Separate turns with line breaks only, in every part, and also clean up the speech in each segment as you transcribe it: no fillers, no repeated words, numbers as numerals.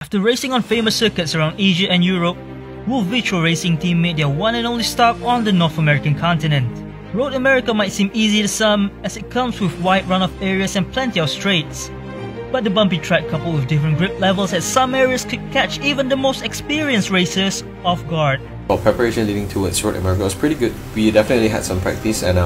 After racing on famous circuits around Asia and Europe, Wulf Virtual Racing Team made their one and only stop on the North American continent. Road America might seem easy to some, as it comes with wide runoff areas and plenty of straights. But the bumpy track coupled with different grip levels at some areas could catch even the most experienced racers off guard.
Well, preparation leading towards Road America was pretty good. We definitely had some practice and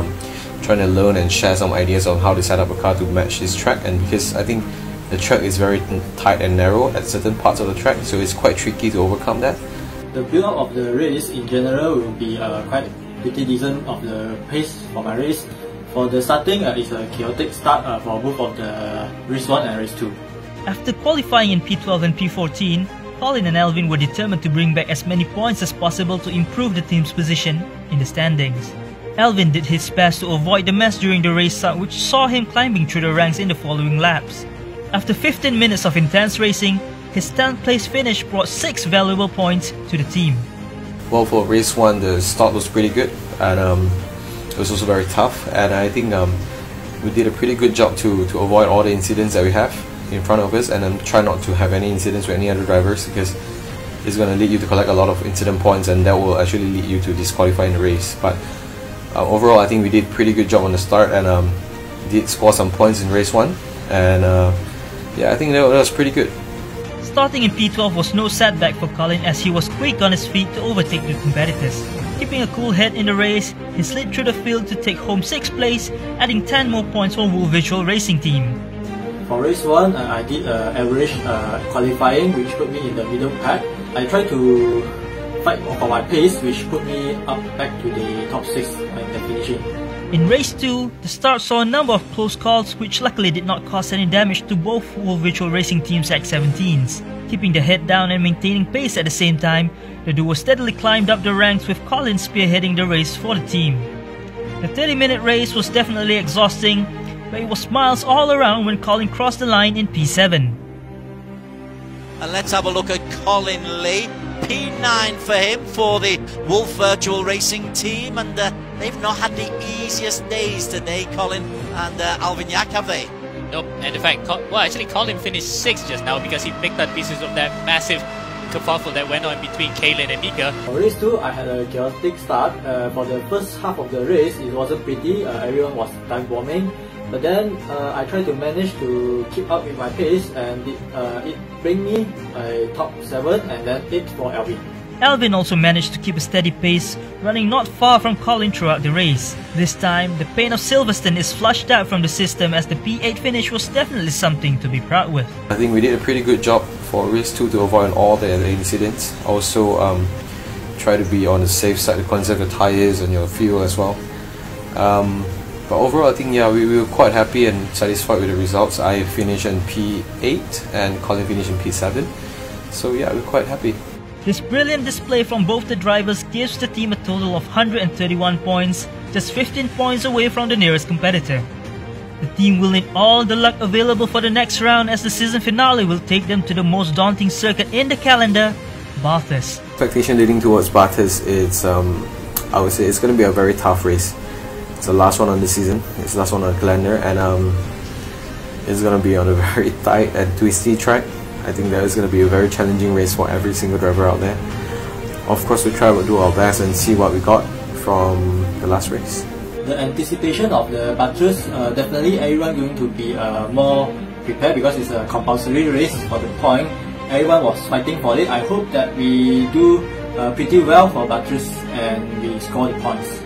trying to learn and share some ideas on how to set up a car to match this track, and because I think the track is very tight and narrow at certain parts of the track, so it's quite tricky to overcome that.
The build-up of the race in general will be quite pretty decent of the pace for my race. For the starting, it's a chaotic start for both of the race 1 and race 2.
After qualifying in P12 and P14, Colin and Alvin were determined to bring back as many points as possible to improve the team's position in the standings. Alvin did his best to avoid the mess during the race start, which saw him climbing through the ranks in the following laps. After 15 minutes of intense racing, his 10th place finish brought 6 valuable points to the team.
Well, for race 1, the start was pretty good, and it was also very tough, and I think we did a pretty good job to avoid all the incidents that we have in front of us, and try not to have any incidents with any other drivers, because it's going to lead you to collect a lot of incident points, and that will actually lead you to disqualify in the race. But overall, I think we did a pretty good job on the start, and did score some points in race 1, and yeah, I think that was pretty good.
Starting in P12 was no setback for Colin, as he was quick on his feet to overtake the competitors. Keeping a cool head in the race, he slid through the field to take home 6th place, adding 10 more points for Wulf Virtual Racing Team.
For race 1, I did average qualifying, which put me in the middle pack. I tried to fight for my pace, which put me up back to the top 6 and finishing.
In race 2, the start saw a number of close calls, which luckily did not cause any damage to both Wulf Virtual Racing Team's X17s. Keeping the head down and maintaining pace at the same time, the duo steadily climbed up the ranks, with Colin spearheading the race for the team. The 30-minute race was definitely exhausting, but it was smiles all around when Colin crossed the line in P7.
And let's have a look at Colin Lee. P9 for him for the Wulf Virtual Racing Team, and they've not had the easiest days today, Colin and Alvin, have they?
Nope, and in fact, actually Colin finished 6th just now because he picked up pieces of that massive kerfuffle that went on between Kaylin and Mika.
For race 2, I had a chaotic start. For the first half of the race, it wasn't pretty, everyone was time bombing. But then I tried to manage to keep up with my pace, and it bring me a top 7 and then 8 for Alvin.
Alvin also managed to keep a steady pace, running not far from Colin throughout the race. This time, the pain of Silverstone is flushed out from the system, as the P8 finish was definitely something to be proud with.
I think we did a pretty good job for race 2 to avoid all the incidents. Also, try to be on the safe side to conserve your tyres and your fuel as well. But overall, I think we were quite happy and satisfied with the results. I finished in P8 and Colin finished in P7. So yeah, we're quite happy.
This brilliant display from both the drivers gives the team a total of 131 points, just 15 points away from the nearest competitor. The team will need all the luck available for the next round, as the season finale will take them to the most daunting circuit in the calendar, Bathurst.
Expectation leading towards Bathurst is, I would say, it's going to be a very tough race. It's the last one on the season, it's the last one on the calendar, and it's going to be on a very tight and twisty track. I think that is going to be a very challenging race for every single driver out there. Of course, we try to do our best and see what we got from the last race.
The anticipation of the Bathurst, definitely everyone going to be more prepared, because it's a compulsory race for the point. Everyone was fighting for it. I hope that we do pretty well for Bathurst and we score the points.